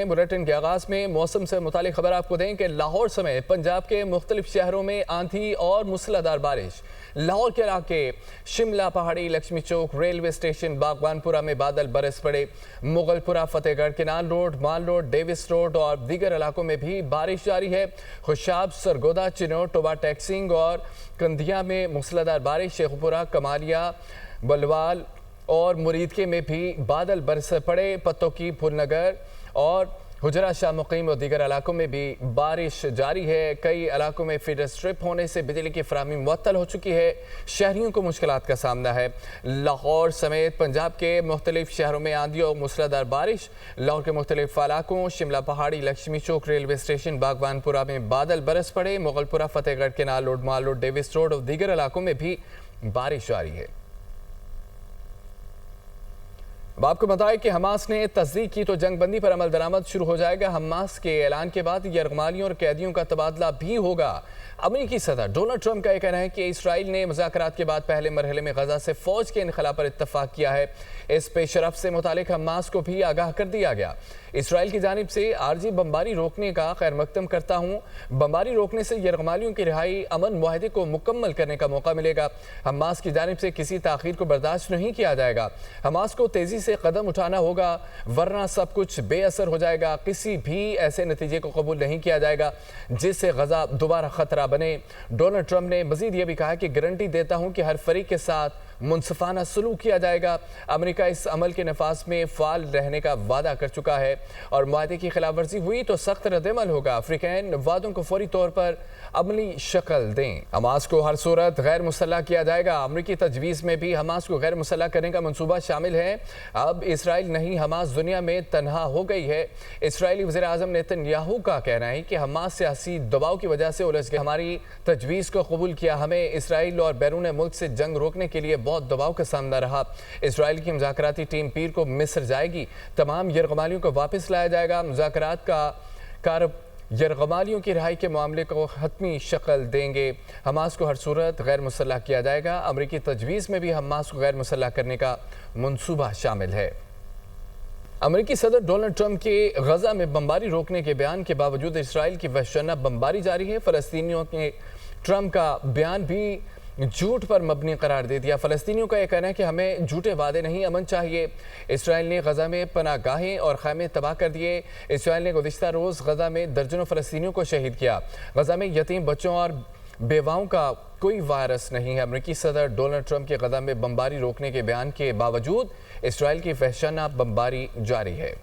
Bulletin کے آغاز میں موسم سے متعلق خبر آپ کو دیں کہ لاہور سمیت پنجاب کے مختلف شہروں میں آندھی اور موسلادھار بارش۔ لاہور کے علاقے شملہ پہاڑی، لکشمی چوک، ریلوے اسٹیشن، باغبان پورہ میں بادل برس پڑے۔ مغل پورہ، فتح گڑھ، کنال روڈ، مال روڈ، ڈیوس روڈ اور دیگر علاقوں میں بھی بارش جاری ہے۔ خوشاب، سرگودا، چنور، ٹوبا ٹیکسنگ اور کندھیا میں موسلادھار بارش۔ شیخوپورہ، کمالیہ، بلوال اور مریدکے میں بھی بادل برس پڑے۔ پتوکی، پھول نگر اور حجرہ شاہ مقیم اور دیگر علاقوں میں بھی بارش جاری ہے۔ کئی علاقوں میں فیڈر سٹرپ ہونے سے بجلی کی فراہمی معطل ہو چکی ہے۔ شہریوں کو مشکلات کا سامنا ہے۔ لاہور سمیت پنجاب کے مختلف شہروں میں آندھی اور موسلادھار بارش۔ لاہور کے مختلف علاقوں شملہ پہاڑی، لکشمی چوک، ریلوے اسٹیشن، باغبان پورہ میں بادل برس پڑے۔ مغل پورہ، فتح گڑھ، کنال روڈ، مال روڈ، ڈیوس روڈ اور دیگر علاقوں میں بھی بارش جاری ہے۔ اب آپ کو بتائیں کہ حماس نے تصدیق کی تو جنگ بندی پر عمل درآمد شروع ہو جائے گا۔ حماس کے اعلان کے بعد یرغمالیوں اور قیدیوں کا تبادلہ بھی ہوگا۔ امریکی صدر ڈونلڈ ٹرمپ کا یہ کہنا ہے کہ اسرائیل نے مذاکرات کے بعد پہلے مرحلے میں غزہ سے فوج کے انخلا پر اتفاق کیا ہے۔ اس پیش رفت سے متعلق حماس کو بھی آگاہ کر دیا گیا۔ اسرائیل کی جانب سے عارضی بمباری روکنے کا خیر مقدم کرتا ہوں۔ بمباری روکنے سے یرغمالیوں کی رہائی امن معاہدے کو مکمل کرنے کا موقع ملے گا۔ حماس کی جانب سے کسی تاخیر کو برداشت نہیں کیا جائے گا۔ حماس کو تیزی سے قدم اٹھانا ہوگا ورنہ سب کچھ بے اثر ہو جائے گا۔ کسی بھی ایسے نتیجے کو قبول نہیں کیا جائے گا جس سے غزہ دوبارہ خطرہ بنے۔ ڈونلڈ ٹرمپ نے مزید یہ بھی کہا کہ گارنٹی دیتا ہوں کہ ہر فریق کے ساتھ منصفانہ سلوک کیا جائے گا۔ امریکہ اس عمل کے نفاذ میں فعال رہنے کا وعدہ کر چکا ہے اور معاہدے کی خلاف ورزی ہوئی تو سخت رد عمل ہوگا۔ افریقین وعدوں کو فوری طور پر عملی شکل دیں۔ حماس کو ہر صورت غیر مسلح کیا جائے گا۔ امریکی تجویز میں بھی حماس کو غیر مسلح کرنے کا منصوبہ شامل ہے۔ اب اسرائیل نہیں، حماس دنیا میں تنہا ہو گئی ہے۔ اسرائیلی وزیر اعظم نیتن یاہو کا کہنا ہے کہ حماس سیاسی دباؤ کی وجہ سے الجھ گئی۔ ہماری تجویز کو قبول کیا، ہمیں اسرائیل اور بیرون ملک سے جنگ روکنے کے لیے بہت دباؤ کا سامنا رہا۔ اسرائیل کی مذاکراتی ٹیم پیر کو مصر جائے گی۔ تمام یرغمالیوں کو واپس لایا جائے گا۔ مذاکرات کا یرغمالیوں کی رہائی کے معاملے کو حتمی شکل دیں گے۔ حماس کو ہر صورت غیر مسلح کیا جائے گا۔ امریکی تجویز میں بھی حماس کو غیر مسلح کرنے کا منصوبہ شامل ہے۔ امریکی صدر ڈونلڈ ٹرمپ کے غزہ میں بمباری روکنے کے بیان کے باوجود اسرائیل کی وحشیانہ بمباری جاری ہے۔ فلسطینیوں نے ٹرمپ کا بیان بھی جھوٹ پر مبنی قرار دے دیا۔ فلسطینیوں کا یہ کہنا ہے کہ ہمیں جھوٹے وعدے نہیں، امن چاہیے۔ اسرائیل نے غزہ میں پناہ گاہیں اور خیمے تباہ کر دیے۔ اسرائیل نے گزشتہ روز غزہ میں درجنوں فلسطینیوں کو شہید کیا۔ غزہ میں یتیم بچوں اور بیواؤں کا کوئی وائرس نہیں ہے۔ امریکی صدر ڈونلڈ ٹرمپ کے غزہ میں بمباری روکنے کے بیان کے باوجود اسرائیل کی وحشیانہ بمباری جاری ہے۔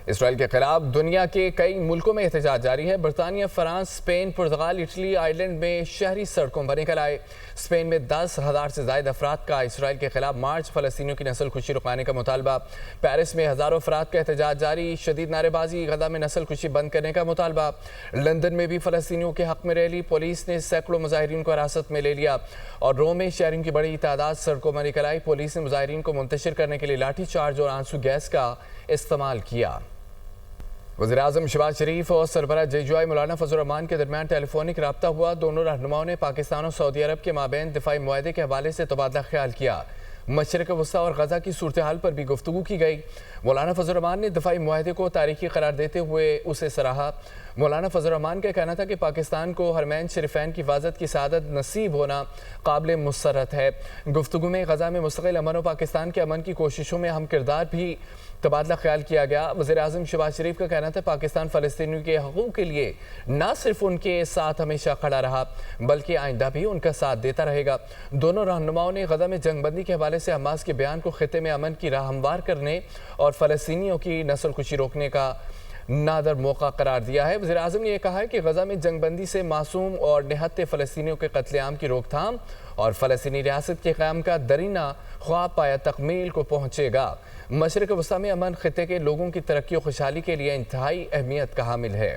اسرائیل کے خلاف دنیا کے کئی ملکوں میں احتجاج جاری ہے۔ برطانیہ، فرانس، اسپین، پرتگال، اٹلی، آئرلینڈ میں شہری سڑکوں پر نکل آئے۔ اسپین میں 10,000 سے زائد افراد کا اسرائیل کے خلاف مارچ۔ فلسطینیوں کی نسل کشی رکانے کا مطالبہ۔ پیرس میں ہزاروں افراد کا احتجاج جاری۔ شدید نعرے بازی، غزہ میں نسل کشی بند کرنے کا مطالبہ۔ لندن میں بھی فلسطینیوں کے حق میں ریلی۔ پولیس نے سینکڑوں مظاہرین کو حراست میں لے لیا اور روم میں شہریوں کی بڑی تعداد سڑکوں میں نکل آئی۔ پولیس نے مظاہرین کو منتشر کرنے کے لیے لاٹھی چارج اور آنسو گیس کا استعمال کیا۔ وزیراعظم شہباز شریف اور سربراہ جے یو آئی مولانا فضل الرحمان کے درمیان ٹیلی فونک رابطہ ہوا۔ دونوں رہنماؤں نے پاکستان اور سعودی عرب کے مابین دفاعی معاہدے کے حوالے سے تبادلہ خیال کیا۔ مشرق وسطیٰ اور غزہ کی صورتحال پر بھی گفتگو کی گئی۔ مولانا فضل الرحمان نے دفاعی معاہدے کو تاریخی قرار دیتے ہوئے اسے سراہا۔ مولانا فضل الرحمان کا کہنا تھا کہ پاکستان کو حرمین شریفین کی حفاظت کی سعادت نصیب ہونا قابل مسرت ہے۔ گفتگو میں غزہ میں مستقل امن و پاکستان کے امن کی کوششوں میں اہم کردار بھی تبادلہ خیال کیا گیا۔ وزیر اعظم شہباز شریف کا کہنا تھا پاکستان فلسطینیوں کے حقوق کے لیے نہ صرف ان کے ساتھ ہمیشہ کھڑا رہا بلکہ آئندہ بھی ان کا ساتھ دیتا رہے گا۔ دونوں رہنماؤں نے غزہ میں جنگ بندی کے حوالے سے حماس کے بیان کو خطے میں امن کی راہ ہموار کرنے اور فلسطینیوں کی نسل کشی روکنے کا نادر موقع قرار دیا ہے۔ وزیر اعظم نے یہ کہا ہے کہ غزہ میں جنگ بندی سے معصوم اور نہتے فلسطینیوں کے قتل عام کی روک تھام اور فلسطینی ریاست کے قیام کا درینہ خواب پایا تکمیل کو پہنچے گا۔ مشرق وسطیٰ میں امن خطے کے لوگوں کی ترقی و خوشحالی کے لیے انتہائی اہمیت کا حامل ہے۔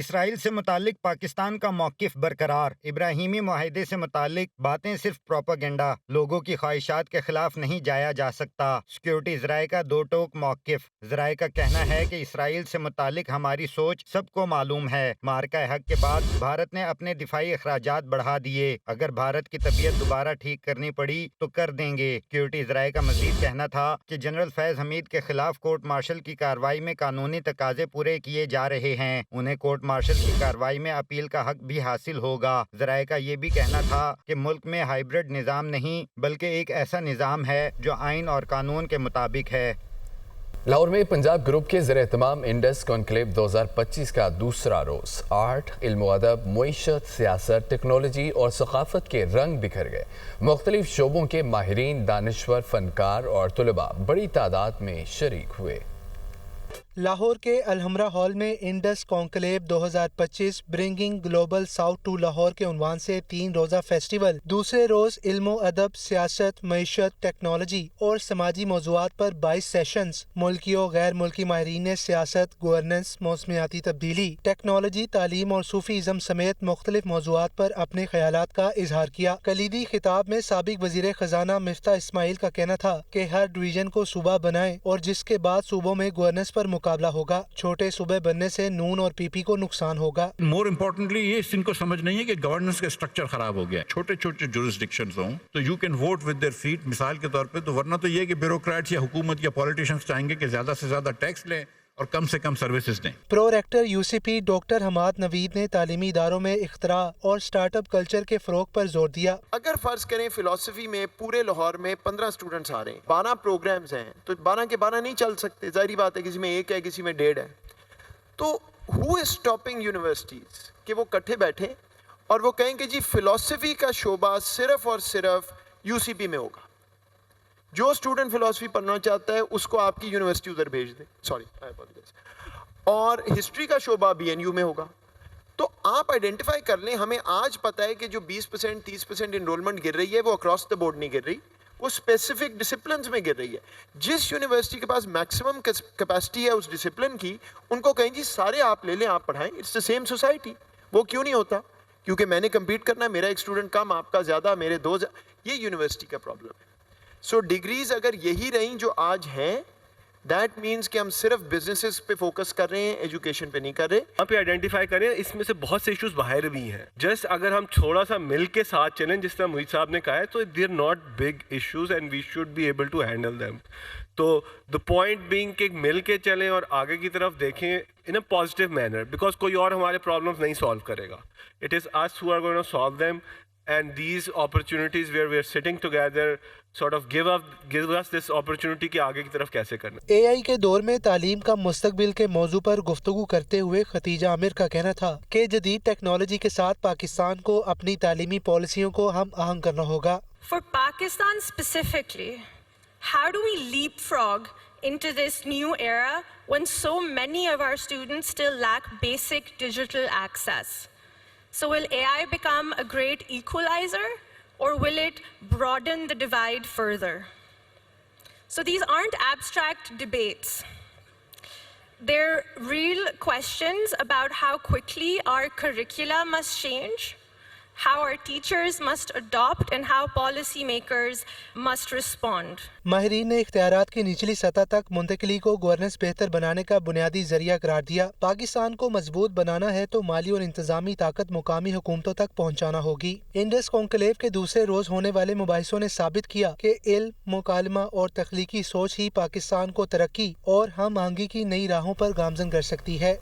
اسرائیل سے متعلق پاکستان کا موقف برقرار، ابراہیمی معاہدے سے متعلق باتیں صرف پروپیگنڈا، لوگوں کی خواہشات کے خلاف نہیں جایا جا سکتا۔ سیکیورٹی ذرائع کا دو ٹوک موقف، ذرائع کا کہنا ہے کہ اسرائیل سے متعلق ہماری سوچ سب کو معلوم ہے۔ معرکہ حق کے بعد بھارت نے اپنے دفاعی اخراجات بڑھا دیے، اگر بھارت کی طبیعت دوبارہ ٹھیک کرنی پڑی تو کر دیں گے۔ سیکیورٹی ذرائع کا مزید کہنا تھا کہ جنرل فیض حمید کے خلاف کورٹ مارشل کی کارروائی میں قانونی تقاضے پورے کیے جا رہے ہیں، انہیں کورٹ مارشل کی کارروائی میں اپیل کا حق بھی حاصل ہوگا۔ ذرائع کا یہ بھی کہنا تھا کہ ملک میں ہائیبرڈ نظام نہیں بلکہ ایک ایسا نظام ہے جو آئین اور قانون کے مطابق ہے۔ لاہور میں پنجاب گروپ کے زیر اہتمام انڈس کانکلیو 2025 کا دوسرا روز آرٹ، علم و ادب، معیشت، سیاست، ٹیکنالوجی اور ثقافت کے رنگ بکھر گئے۔ مختلف شعبوں کے ماہرین، دانشور، فنکار اور طلباء بڑی تعداد میں شریک ہوئے۔ لاہور کے الحمرہ ہال میں Indus conclave 2025 bringing global south to Lahore کے عنوان سے 3 روزہ فیسٹیول دوسرے روز علم و ادب، سیاست، معیشت، ٹیکنالوجی اور سماجی موضوعات پر 22 سیشنز ملکی و غیر ملکی ماہرین نے سیاست، گورننس، موسمیاتی تبدیلی، ٹیکنالوجی، تعلیم اور صوفی ازم سمیت مختلف موضوعات پر اپنے خیالات کا اظہار کیا۔ کلیدی خطاب میں سابق وزیر خزانہ مفتاح اسماعیل کا کہنا تھا کہ ہر ڈویژن کو صوبہ بنائیں اور جس کے بعد صوبوں میں گورننس پر مقابلہ ہوگا۔ چھوٹے صوبے بننے سے نون اور پی پی کو نقصان ہوگا۔ مور امپورٹنٹلی یہ ان کو سمجھ نہیں ہے کہ گورننس کا اسٹرکچر خراب ہو گیا، چھوٹے چھوٹے جورسڈکشنز ہوں تو you can vote with their feet, مثال کے طور پہ، تو ورنہ تو یہ کہ بیوروکریٹس یا حکومت یا پولیٹیشنز چاہیں گے کہ زیادہ سے زیادہ ٹیکس لیں اور کم سے کم سروسز دیں۔ Pro rector U C P doctor Hammad Naveed نے تعلیمی اداروں میں اختراع اور سٹارٹ اپ کلچر کے فروغ پر زور دیا۔ اگر فرض کریں فلسفی میں پورے لاہور میں 15 سٹوڈنٹس آ رہے ہیں، 12 پروگرامز ہیں، تو 12 کے 12 نہیں چل سکتے، ظاہری بات ہے، کسی میں 1 ہے، کسی میں 1.5 ہے۔ تو ہو از اسٹاپنگ یونیورسٹیز کہ وہ کٹھے بیٹھیں اور وہ کہیں کہ جی فلسفی کا شعبہ صرف اور صرف یو سی پی میں ہوگا، جو اسٹوڈنٹ فلسفی پڑھنا چاہتا ہے اس کو آپ کی یونیورسٹی ادھر بھیج دیں، اور ہسٹری کا شعبہ بی این یو میں ہوگا۔ تو آپ آئیڈینٹیفائی کر لیں، ہمیں آج پتہ ہے کہ جو 20% 30% انرولمنٹ گر رہی ہے وہ اکراس دا بورڈ نہیں گر رہی، وہ اسپیسیفک ڈسپلنز میں گر رہی ہے۔ جس یونیورسٹی کے پاس میکسیمم کیپیسٹی ہے اس ڈسپلن کی، ان کو کہیں جی سارے آپ لے لیں، آپ پڑھائیں، اٹس دا سیم سوسائٹی۔ وہ کیوں نہیں ہوتا؟ کیونکہ میں نے کمپیٹ کرنا ہے، میرا ایک اسٹوڈنٹ کم، آپ کا زیادہ، میرے 2 یہ یونیورسٹی کا پرابلم ہے۔ سو ڈگریز اگر یہی رہیں جو آج ہیں، دیٹ مینس کہ ہم صرف بزنسز پہ فوکس کر رہے ہیں، ایجوکیشن پہ نہیں کر رہے۔ یہاں پہ آئیڈینٹیفائی کریں، اس میں سے بہت سے ایشوز باہر بھی ہیں، جسٹ اگر ہم تھوڑا سا مل کے ساتھ چلیں، جس طرح محیط صاحب نے کہا ہے، تو they are not big issues and we should be able to handle them. تو دا پوائنٹ بینگ کہ مل کے چلیں اور آگے کی طرف دیکھیں in a positive manner, because کوئی اور ہمارے پرابلمس نہیں سالو کرے گا، it is us who are going to solve them. And these opportunities where we are sitting together sort of give us this opportunity کہ آگے کی طرف کیسے کرنا۔ اے آئی کے دور میں تعلیم کا مستقبل کے موضوع پر گفتگو کرتے ہوئے ختیجہ عامر کا کہنا تھا کہ جدید ٹیکنالوجی کے ساتھ پاکستان کو اپنی تعلیمی پالیسیوں کو ہم آہنگ کرنا ہوگا۔ For Pakistan specifically, how do we leapfrog into this new era when so many of our students still lack basic digital access? So will AI become a great equalizer, or will it broaden the divide further? So these aren't abstract debates. They're real questions about how quickly our curricula must change, how our teachers must adopt, and how policymakers must respond. ماہرین نے اختیارات کی نچلی سطح تک منتقلی کو governance بہتر بنانے کا بنیادی ذریعہ قرار دیا۔ پاکستان کو مضبوط بنانا ہے تو مالی اور انتظامی طاقت مقامی حکومتوں تک پہنچانا ہوگی۔ انڈس کانکلیو کے دوسرے روز ہونے والے مباحثوں نے ثابت کیا کہ علم، مکالمہ اور تخلیقی سوچ ہی پاکستان کو ترقی اور ہم آہنگی کی نئی راہوں پر گامزن کر سکتی ہے۔